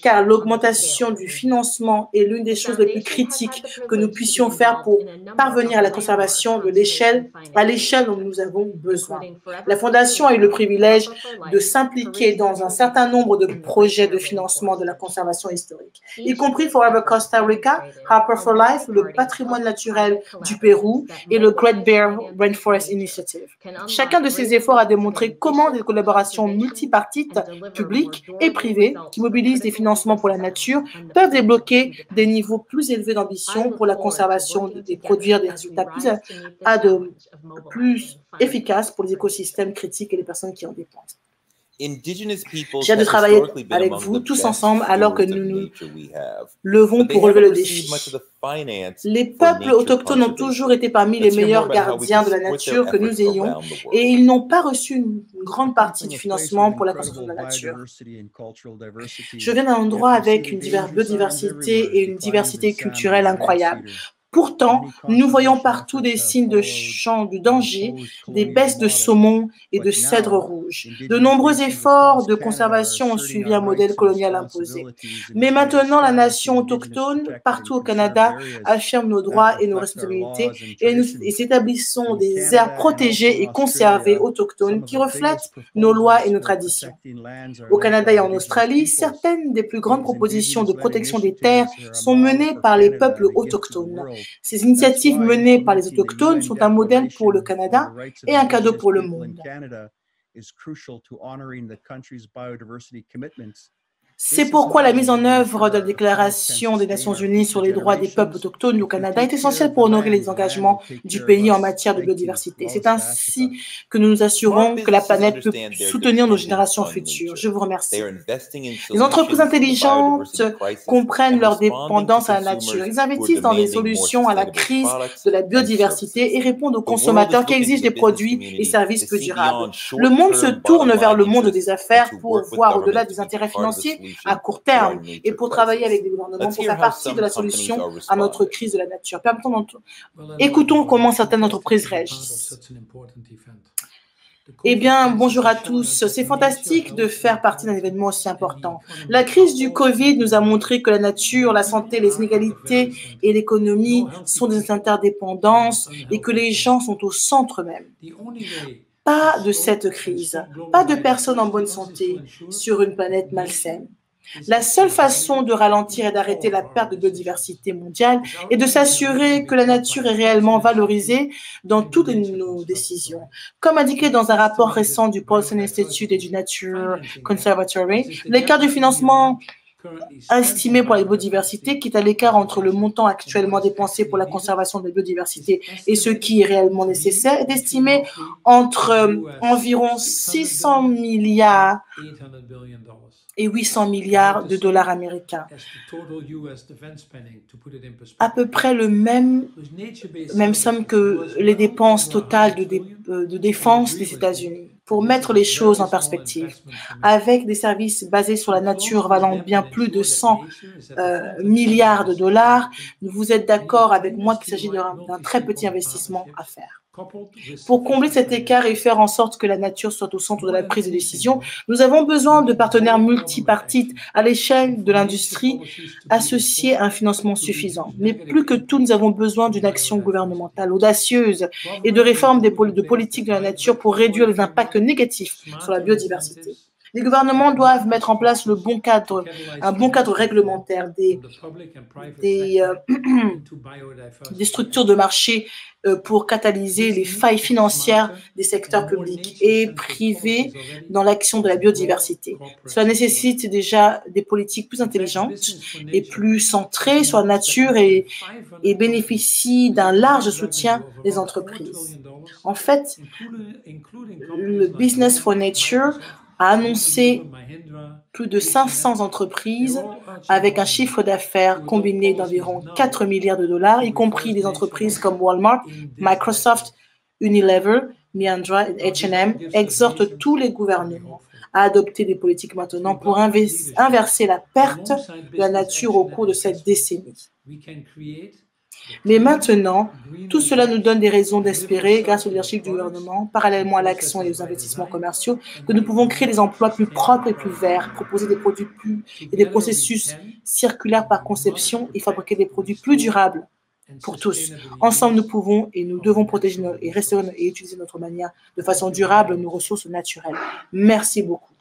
car l'augmentation du financement est l'une des choses les plus critiques que nous puissions faire pour parvenir à la conservation de à l'échelle dont nous avons besoin. La Fondation a eu le privilège de s'impliquer dans un certain nombre de projets de financement de la conservation historique, y compris Forever Costa Rica, Harper for Life, le patrimoine naturel du Pérou et le Great Bear Rainforest Initiative. Chacun de ces efforts a démontré comment des collaborations multipartites, publiques et privées, qui mobilisent des financements pour la nature, peuvent débloquer des niveaux plus élevés d'ambition pour la conservation et produire des résultats plus efficaces pour les écosystèmes critiques et les personnes qui en dépendent. J'ai hâte de travailler avec vous tous ensemble alors que nous nous levons pour relever le défi. Les peuples autochtones ont toujours été parmi les meilleurs gardiens de la nature que nous ayons et ils n'ont pas reçu une grande partie du financement pour la conservation de la nature. Je viens d'un endroit avec une biodiversité et une diversité culturelle incroyable. Pourtant, nous voyons partout des signes de champs de danger, des baisses de saumon et de cèdre rouge. De nombreux efforts de conservation ont suivi un modèle colonial imposé. Mais maintenant, la nation autochtone, partout au Canada, affirme nos droits et nos responsabilités et nous établissons des aires protégées et conservées autochtones qui reflètent nos lois et nos traditions. Au Canada et en Australie, certaines des plus grandes propositions de protection des terres sont menées par les peuples autochtones. Ces initiatives menées par les Autochtones sont un modèle pour le Canada et un cadeau pour le monde. C'est pourquoi la mise en œuvre de la Déclaration des Nations Unies sur les droits des peuples autochtones au Canada est essentielle pour honorer les engagements du pays en matière de biodiversité. C'est ainsi que nous nous assurons que la planète peut soutenir nos générations futures. Je vous remercie. Les entreprises intelligentes comprennent leur dépendance à la nature. Ils investissent dans des solutions à la crise de la biodiversité et répondent aux consommateurs qui exigent des produits et services plus durables. Le monde se tourne vers le monde des affaires pour voir au-delà des intérêts financiers à court terme et pour travailler avec les gouvernements pour faire partie de la solution à notre crise de la nature. Écoutons comment certaines entreprises réagissent. Eh bien, bonjour à tous. C'est fantastique de faire partie d'un événement aussi important. La crise du Covid nous a montré que la nature, la santé, les inégalités et l'économie sont des interdépendances et que les gens sont au centre même. Pas de cette crise, pas de personnes en bonne santé sur une planète malsaine. La seule façon de ralentir et d'arrêter la perte de biodiversité mondiale est de s'assurer que la nature est réellement valorisée dans toutes nos décisions. Comme indiqué dans un rapport récent du Paulson Institute et du Nature Conservatory, l'écart du financement estimé pour la biodiversité, qui est à l'écart entre le montant actuellement dépensé pour la conservation de la biodiversité et ce qui est réellement nécessaire, est estimé entre environ 600 milliards et 800 milliards de dollars américains. À peu près le même somme que les dépenses totales de défense des États-Unis. Pour mettre les choses en perspective, avec des services basés sur la nature valant bien plus de 100 milliards de dollars, vous êtes d'accord avec moi qu'il s'agit d'un très petit investissement à faire. Pour combler cet écart et faire en sorte que la nature soit au centre de la prise de décision, nous avons besoin de partenaires multipartites à l'échelle de l'industrie associés à un financement suffisant. Mais plus que tout, nous avons besoin d'une action gouvernementale audacieuse et de réformes de politiques de la nature pour réduire les impacts négatifs sur la biodiversité. Les gouvernements doivent mettre en place un bon cadre réglementaire, des structures de marché pour catalyser les failles financières des secteurs publics et privés dans l'action de la biodiversité. Cela nécessite déjà des politiques plus intelligentes et plus centrées sur la nature et bénéficie d'un large soutien des entreprises. En fait, le Business for Nature a annoncé plus de 500 entreprises avec un chiffre d'affaires combiné d'environ 4 milliards de dollars, y compris des entreprises comme Walmart, Microsoft, Unilever, Mahindra et H&M, exhortent tous les gouvernements à adopter des politiques maintenant pour inverser la perte de la nature au cours de cette décennie. Mais maintenant, tout cela nous donne des raisons d'espérer, grâce au leadership du gouvernement, parallèlement à l'action et aux investissements commerciaux, que nous pouvons créer des emplois plus propres et plus verts, proposer des produits et des processus circulaires par conception et fabriquer des produits plus durables pour tous. Ensemble, nous pouvons et nous devons protéger et restaurer et utiliser notre manière de façon durable nos ressources naturelles. Merci beaucoup.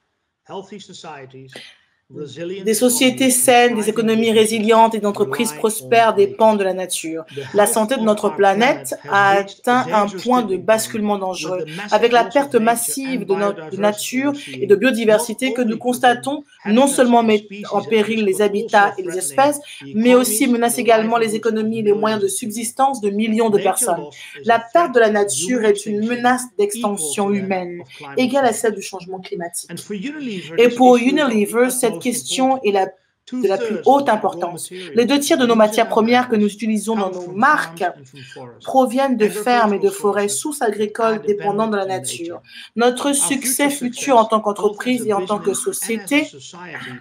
Des sociétés saines, des économies résilientes et d'entreprises prospères dépendent de la nature. La santé de notre planète a atteint un point de basculement dangereux. Avec la perte massive de nature et de biodiversité que nous constatons, non seulement met en péril les habitats et les espèces, mais aussi menace également les économies et les moyens de subsistance de millions de personnes. La perte de la nature est une menace d'extinction humaine, égale à celle du changement climatique. Et pour Unilever, cette question est de la plus haute importance. Les 2 tiers de nos matières premières que nous utilisons dans nos marques proviennent de fermes et de forêts sous-agricoles dépendant de la nature. Notre succès futur en tant qu'entreprise et en tant que société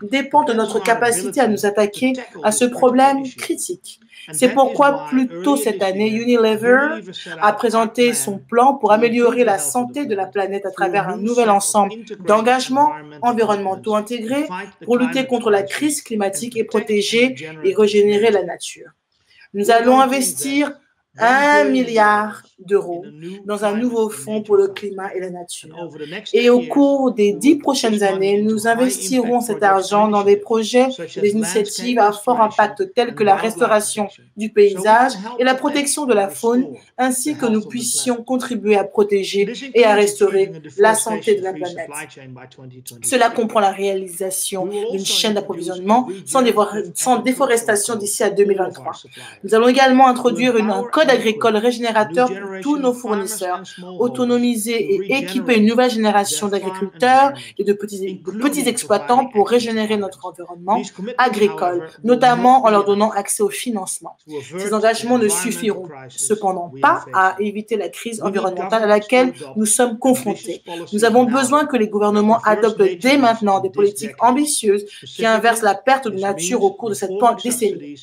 dépend de notre capacité à nous attaquer à ce problème critique. C'est pourquoi plus tôt cette année, Unilever a présenté son plan pour améliorer la santé de la planète à travers un nouvel ensemble d'engagements environnementaux intégrés pour lutter contre la crise climatique et protéger et régénérer la nature. Nous allons investir 1 milliard d'euros dans un nouveau fonds pour le climat et la nature. Et au cours des 10 prochaines années, nous investirons cet argent dans des projets, des initiatives à fort impact tels que la restauration du paysage et la protection de la faune, ainsi que nous puissions contribuer à protéger et à restaurer la santé de la planète. Cela comprend la réalisation d'une chaîne d'approvisionnement sans déforestation d'ici à 2023. Nous allons également introduire un code agricole régénérateur pour tous nos fournisseurs, autonomiser et équiper une nouvelle génération d'agriculteurs et de petits exploitants pour régénérer notre environnement agricole, notamment en leur donnant accès au financement. Ces engagements ne suffiront cependant pas à éviter la crise environnementale à laquelle nous sommes confrontés. Nous avons besoin que les gouvernements adoptent dès maintenant des politiques ambitieuses qui inversent la perte de nature au cours de cette décennie.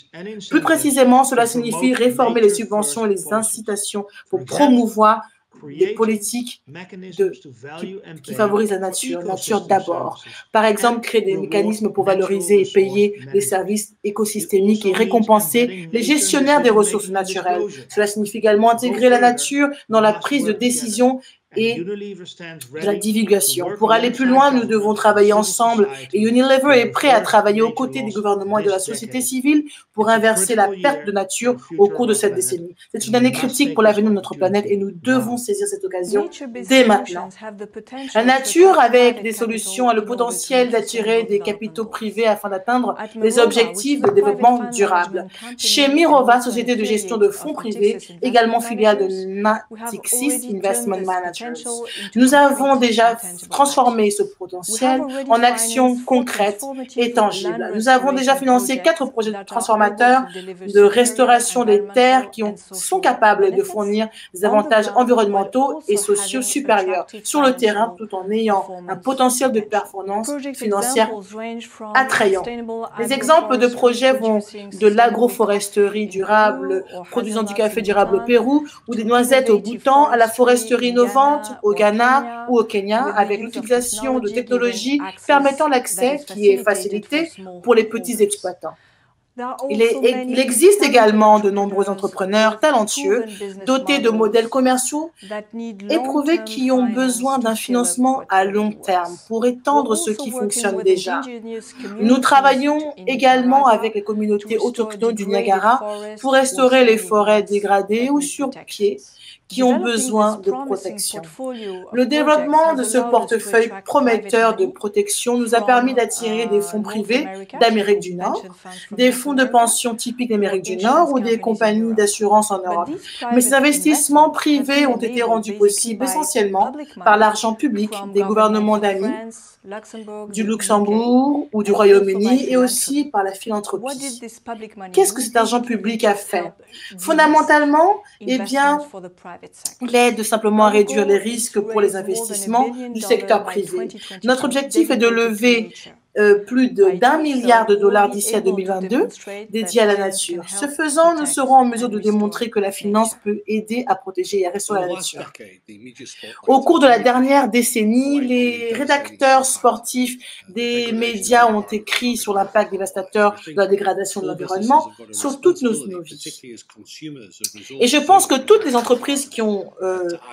Plus précisément, cela signifie réformer les subventions et les incitations pour promouvoir des politiques qui favorisent la nature d'abord. Par exemple, créer des mécanismes pour valoriser et payer les services écosystémiques et récompenser les gestionnaires des ressources naturelles. Cela signifie également intégrer la nature dans la prise de décision et de la divulgation. Pour aller plus loin, nous devons travailler ensemble et Unilever est prêt à travailler aux côtés des gouvernements et de la société civile pour inverser la perte de nature au cours de cette décennie. C'est une année critique pour l'avenir de notre planète et nous devons saisir cette occasion dès maintenant. La nature, avec des solutions, a le potentiel d'attirer des capitaux privés afin d'atteindre les objectifs de développement durable. Chez Mirova, société de gestion de fonds privés, également filiale de Natixis Investment Management, nous avons déjà transformé ce potentiel en actions concrètes et tangibles. Nous avons déjà financé 4 projets transformateurs de restauration des terres qui sont capables de fournir des avantages environnementaux et sociaux supérieurs sur le terrain tout en ayant un potentiel de performance financière attrayant. Les exemples de projets vont de l'agroforesterie durable produisant du café durable au Pérou ou des noisettes au Bhoutan à la foresterie innovante au Ghana ou au Kenya avec l'utilisation de technologies permettant l'accès qui est facilité pour les petits exploitants. Il existe également de nombreux entrepreneurs talentueux, dotés de modèles commerciaux éprouvés qui ont besoin d'un financement à long terme pour étendre ce qui fonctionne déjà. Nous travaillons également avec les communautés autochtones du Niagara pour restaurer les forêts dégradées ou sur pied qui ont besoin de protection. Le développement de ce portefeuille prometteur de protection nous a permis d'attirer des fonds privés d'Amérique du Nord, des fonds de pension typiques d'Amérique du Nord ou des compagnies d'assurance en Europe. Mais ces investissements privés ont été rendus possibles essentiellement par l'argent public des gouvernements d'amis, du Luxembourg ou du Royaume-Uni et aussi par la philanthropie. Qu'est-ce que cet argent public a fait? Fondamentalement, eh bien, l'aide simplement à réduire les risques pour les investissements du secteur privé. Notre objectif est de lever plus d'1 milliard de dollars d'ici à 2022 dédiés à la nature. Ce faisant, nous serons en mesure de démontrer que la finance peut aider à protéger et à restaurer la nature. Au cours de la dernière décennie, les rédacteurs sportifs des médias ont écrit sur l'impact dévastateur de la dégradation de l'environnement sur toutes nos vies. Et je pense que toutes les entreprises qui ont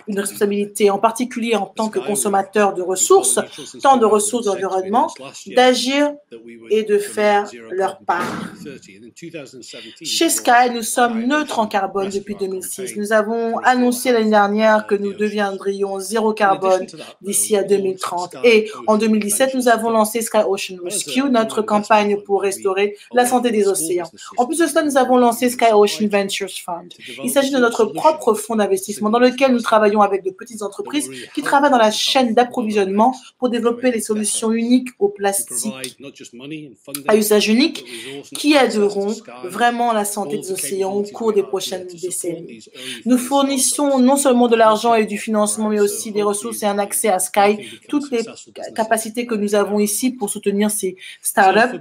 une responsabilité, en particulier en tant que consommateurs de ressources, tant de ressources d'environnement, d'agir et de faire leur part. Chez Sky, nous sommes neutres en carbone depuis 2006. Nous avons annoncé l'année dernière que nous deviendrions zéro carbone d'ici à 2030. Et en 2017, nous avons lancé Sky Ocean Rescue, notre campagne pour restaurer la santé des océans. En plus de cela, nous avons lancé Sky Ocean Ventures Fund. Il s'agit de notre propre fonds d'investissement dans lequel nous travaillons avec de petites entreprises qui travaillent dans la chaîne d'approvisionnement pour développer les solutions uniques au plastique à usage unique qui aideront vraiment la santé des océans au cours des prochaines décennies. Nous fournissons non seulement de l'argent et du financement, mais aussi des ressources et un accès à Sky, toutes les capacités que nous avons ici pour soutenir ces startups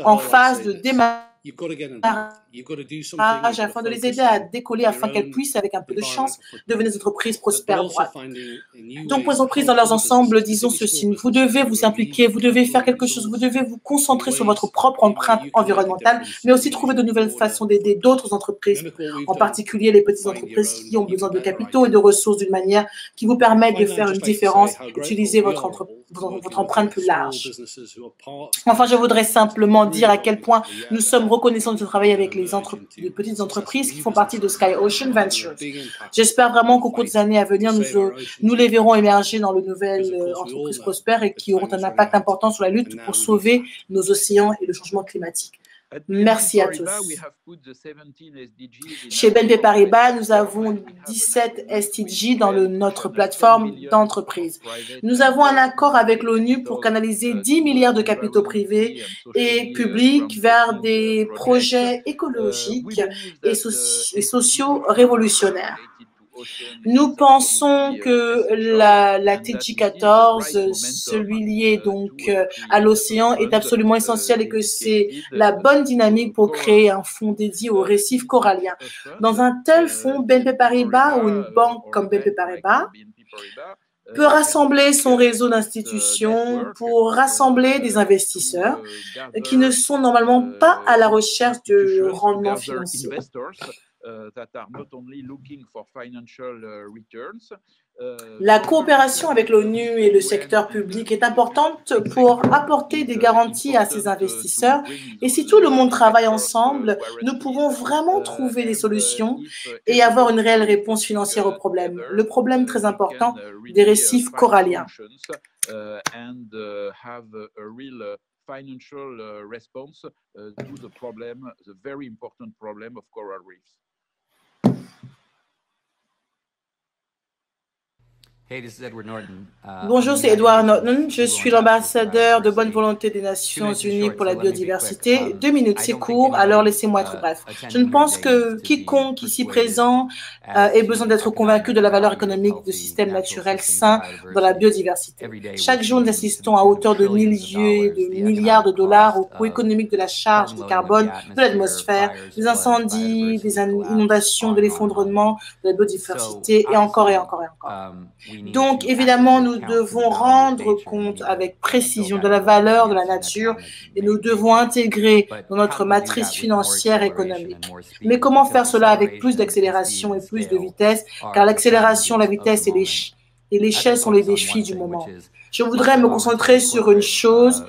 en phase de démarrage afin de les aider à décoller, afin qu'elles puissent, avec un peu de chance, devenir des entreprises prospères. Donc, pour les entreprises dans leurs ensembles, disons ceci, vous devez vous impliquer, vous devez faire quelque chose, vous devez vous concentrer sur votre propre empreinte environnementale, mais aussi trouver de nouvelles façons d'aider d'autres entreprises, en particulier les petites entreprises qui ont besoin de capitaux et de ressources d'une manière qui vous permette de faire une différence, d'utiliser votre empreinte plus large. Enfin, je voudrais simplement dire à quel point nous sommes reconnaissants de travailler avec les petites entreprises qui font partie de Sky Ocean Ventures. J'espère vraiment qu'au cours des années à venir, nous les verrons émerger dans de nouvelles entreprises prospères et qui auront un impact important sur la lutte pour sauver nos océans et le changement climatique. Merci à tous. Chez BNP Paribas, nous avons 17 SDG dans notre plateforme d'entreprise. Nous avons un accord avec l'ONU pour canaliser 10 milliards de capitaux privés et publics vers des projets écologiques et sociaux révolutionnaires. Nous pensons que la TG14, celui lié donc à l'océan, est absolument essentiel et que c'est la bonne dynamique pour créer un fonds dédié aux récifs coralliens. Dans un tel fonds, BNP Paribas ou une banque comme BNP Paribas peut rassembler son réseau d'institutions pour rassembler des investisseurs qui ne sont normalement pas à la recherche de rendement financier. La coopération avec l'ONU et le secteur public est importante pour apporter des garanties à ces investisseurs. Et si tout le monde travaille ensemble, nous pouvons vraiment trouver des solutions et avoir une réelle réponse financière au problème. Le problème très important des récifs coralliens. Financial response to the problem, the very important problem of coral reefs. Bonjour, c'est Edward Norton. Je suis l'ambassadeur de bonne volonté des Nations Unies pour la biodiversité. 2 minutes, c'est court, alors laissez-moi être bref. Je ne pense que quiconque ici présent ait besoin d'être convaincu de la valeur économique de systèmes naturels sains dans la biodiversité. Chaque jour, nous assistons à hauteur de milliards de dollars au coût économique de la charge de carbone de l'atmosphère, des incendies, des inondations, de l'effondrement de la biodiversité et encore et encore et encore. Donc, évidemment, nous devons rendre compte avec précision de la valeur de la nature et nous devons intégrer dans notre matrice financière et économique. Mais comment faire cela avec plus d'accélération et plus de vitesse, car l'accélération, la vitesse et l'échelle sont les défis du moment. Je voudrais me concentrer sur une chose,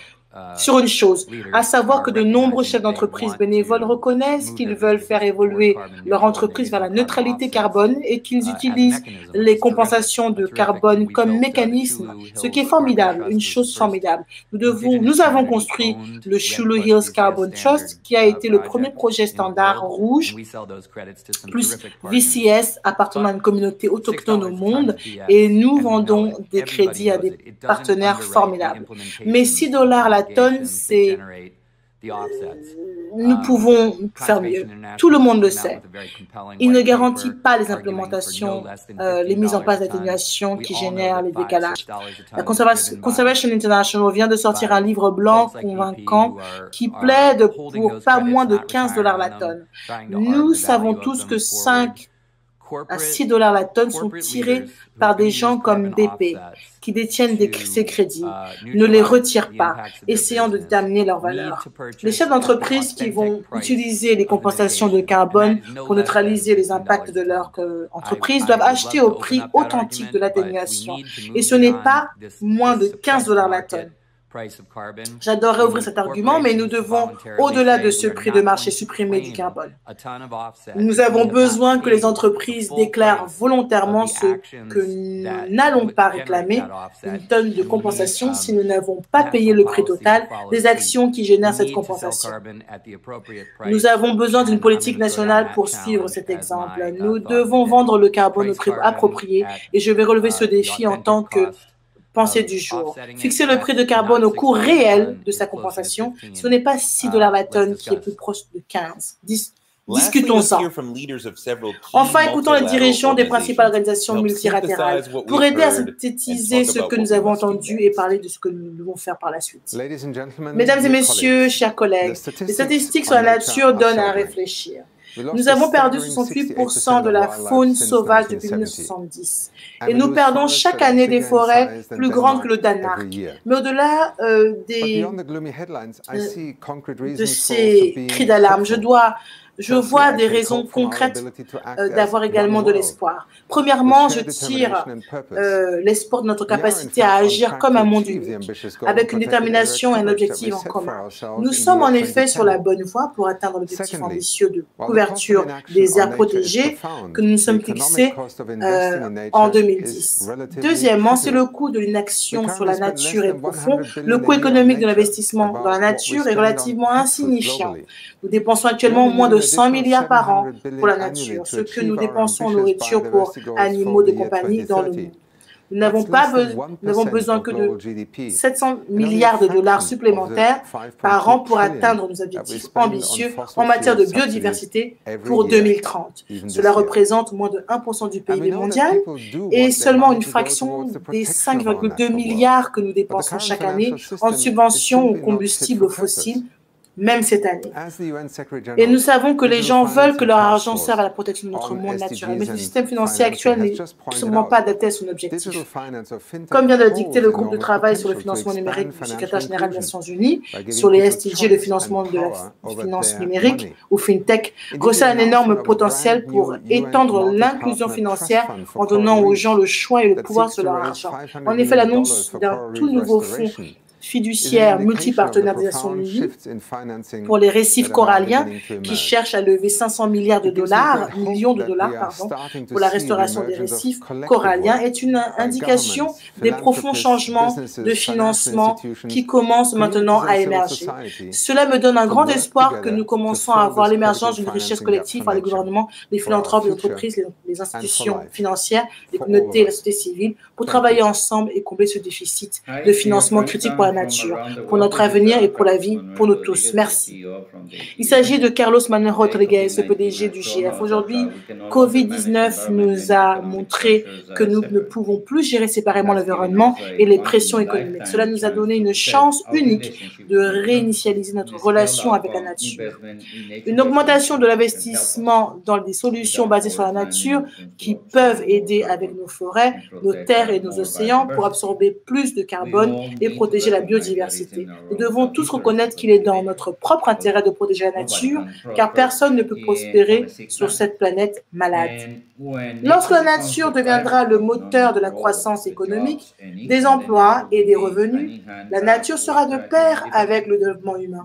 à savoir que de nombreux chefs d'entreprise bénévoles reconnaissent qu'ils veulent faire évoluer leur entreprise vers la neutralité carbone et qu'ils utilisent les compensations de carbone comme mécanisme, ce qui est formidable, une chose formidable. Nous avons construit le Shulu Hills Carbon Trust, qui a été le premier projet standard rouge, plus VCS appartenant à une communauté autochtone au monde, et nous vendons des crédits à des partenaires formidables. Mais $6 la tonne, c'est Nous pouvons faire mieux. Tout le monde le sait. Il ne garantit pas les implémentations, les mises en place d'atténuation qui génèrent les décalages. La Conservation International vient de sortir un livre blanc convaincant qui plaide pour pas moins de 15 $ la tonne. Nous savons tous que 5 à 6 $ la tonne sont tirés par des gens comme BP, qui détiennent ces crédits. Ne les retirent pas, essayant de déterminer leur valeur. Les chefs d'entreprise qui vont utiliser les compensations de carbone pour neutraliser les impacts de leur entreprise doivent acheter au prix authentique de l'atténuation. Et ce n'est pas moins de 15 $ la tonne. J'adorerais ouvrir cet argument, mais nous devons, au-delà de ce prix de marché supprimé du carbone. Nous avons besoin que les entreprises déclarent volontairement ce que nous n'allons pas réclamer, une tonne de compensation si nous n'avons pas payé le prix total des actions qui génèrent cette compensation. Nous avons besoin d'une politique nationale pour suivre cet exemple. Nous devons vendre le carbone au prix approprié et je vais relever ce défi en tant que pensée du jour. Fixer le prix de carbone au coût réel de sa compensation, ce n'est pas 6 $ la tonne qui est plus proche de 15. Discutons-en. Enfin, écoutons les dirigeants des principales organisations multilatérales pour aider à synthétiser ce que nous avons entendu et parler de ce que nous devons faire par la suite. Mesdames et messieurs, chers collègues, les statistiques sur la nature donnent à réfléchir. Nous avons perdu 68% de la faune sauvage depuis 1970 et nous perdons chaque année des forêts plus grandes que le Danemark. Mais au-delà de ces cris d'alarme, je vois des raisons concrètes d'avoir également de l'espoir. Premièrement, je tire l'espoir de notre capacité à agir comme un monde unique, avec une détermination et un objectif en commun. Nous sommes en effet sur la bonne voie pour atteindre l'objectif ambitieux de couverture des aires protégées que nous nous sommes fixés en 2010. Deuxièmement, si le coût de l'inaction sur la nature est profond, le coût économique de l'investissement dans la nature est relativement insignifiant. Nous dépensons actuellement moins de 100 milliards par an pour la nature, ce que nous dépensons en nourriture pour animaux de compagnie dans le monde. Nous n'avons besoin que de 700 milliards de dollars supplémentaires par an pour atteindre nos objectifs ambitieux en matière de biodiversité pour 2030. Cela représente moins de 1% du PIB mondial et seulement une fraction des 5,2 milliards que nous dépensons chaque année en subventions aux combustibles fossiles, même cette année. Et nous savons que les gens veulent que leur argent serve à la protection de notre monde naturel, mais le système financier actuel n'est absolument pas adapté à son objectif. Comme vient de le dicter le groupe de travail sur le financement numérique du secrétaire général des Nations Unies, sur les SDG, le financement de la finance numérique ou FinTech, recèle un énorme potentiel pour étendre l'inclusion financière en donnant aux gens le choix et le pouvoir sur leur argent. En effet, l'annonce d'un tout nouveau fonds fiduciaire multipartenaire des Nations Unies pour les récifs coralliens qui cherchent à lever 500 millions de dollars, pour la restauration des récifs coralliens est une indication des profonds changements de financement qui commencent maintenant à émerger. Cela me donne un grand espoir que nous commençons à voir l'émergence d'une richesse collective par les gouvernements, les philanthropes, les entreprises, les institutions financières, les communautés et la société civile pour travailler ensemble et combler ce déficit de financement critique pour la nature, pour notre avenir et pour la vie, pour nous tous. Merci. Il s'agit de Carlos Manuel Rodriguez, le PDG du GF. Aujourd'hui, COVID-19 nous a montré que nous ne pouvons plus gérer séparément l'environnement et les pressions économiques. Cela nous a donné une chance unique de réinitialiser notre relation avec la nature. Une augmentation de l'investissement dans des solutions basées sur la nature qui peuvent aider avec nos forêts, nos terres et nos océans pour absorber plus de carbone et protéger la biodiversité. Nous devons tous reconnaître qu'il est dans notre propre intérêt de protéger la nature, car personne ne peut prospérer sur cette planète malade. Lorsque la nature deviendra le moteur de la croissance économique, des emplois et des revenus, la nature sera de pair avec le développement humain.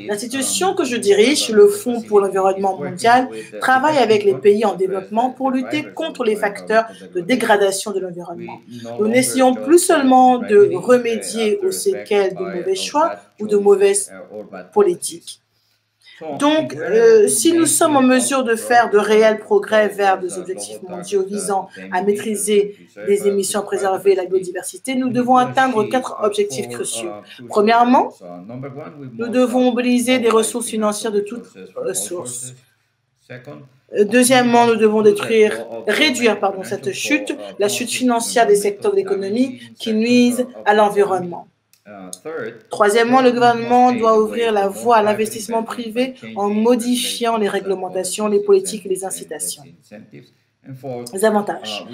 L'institution que je dirige, le Fonds pour l'environnement mondial, travaille avec les pays en développement pour lutter contre les facteurs de dégradation de l'environnement. Nous n'essayons plus seulement de remédier aux séquelles de mauvais choix ou de mauvaises politiques. Donc, si nous sommes en mesure de faire de réels progrès vers des objectifs mondiaux visant à maîtriser les émissions, préserver la biodiversité, nous devons atteindre 4 objectifs cruciaux. Premièrement, nous devons mobiliser des ressources financières de toutes sources. Deuxièmement, nous devons réduire cette chute, la chute financière des secteurs de l'économie qui nuisent à l'environnement. Troisièmement, le gouvernement doit ouvrir la voie à l'investissement privé en modifiant les réglementations, les politiques et les incitations, les avantages.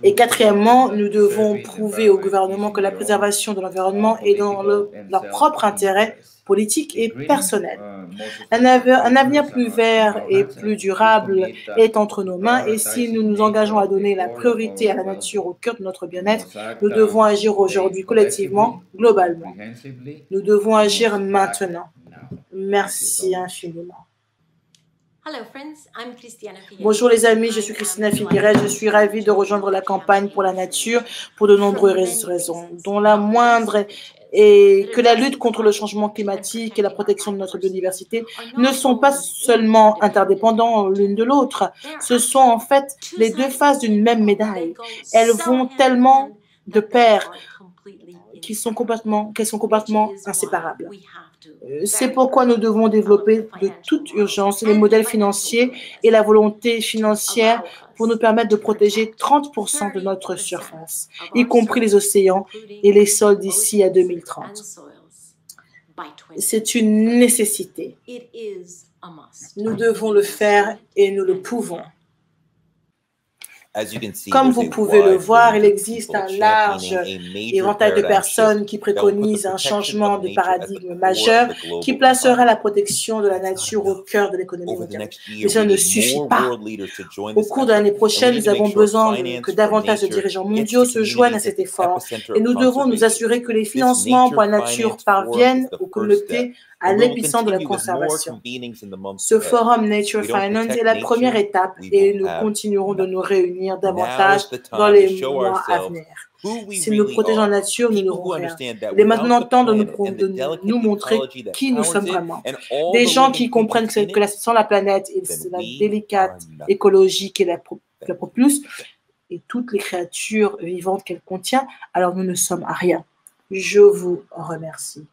Et quatrièmement, nous devons prouver au gouvernement que la préservation de l'environnement est dans leur propre intérêt politique et personnel. Un avenir plus vert et plus durable est entre nos mains et si nous nous engageons à donner la priorité à la nature au cœur de notre bien-être, nous devons agir aujourd'hui collectivement, globalement. Nous devons agir maintenant. Merci infiniment. Bonjour les amis, je suis Christina Figueres. Je suis ravie de rejoindre la campagne pour la nature pour de nombreuses raisons, dont la moindre est que la lutte contre le changement climatique et la protection de notre biodiversité ne sont pas seulement interdépendants l'une de l'autre. Ce sont en fait les deux faces d'une même médaille. Elles vont tellement de pair qu'elles sont complètement inséparables. C'est pourquoi nous devons développer de toute urgence les modèles financiers et la volonté financière pour nous permettre de protéger 30% de notre surface, y compris les océans et les sols d'ici à 2030. C'est une nécessité. Nous devons le faire et nous le pouvons. Comme vous pouvez le voir, il existe un large éventail de personnes qui préconisent un changement de paradigme majeur qui placera la protection de la nature au cœur de l'économie mondiale. Mais cela ne suffit pas. Au cours de l'année prochaine, nous avons besoin que davantage de dirigeants mondiaux se joignent à cet effort et nous devons nous assurer que les financements pour la nature parviennent aux communautés à l'épicentre de la conservation. Ce forum Nature Finance est la première étape et nous continuerons de nous réunir davantage dans les mois à venir. Si nous protégeons la nature, nous n'aurons rien. Il est maintenant temps de nous montrer qui nous sommes vraiment. Des gens qui comprennent que sans la planète et la délicate écologie qui la propulse et toutes les créatures vivantes qu'elle contient, alors nous ne sommes à rien. Je vous remercie.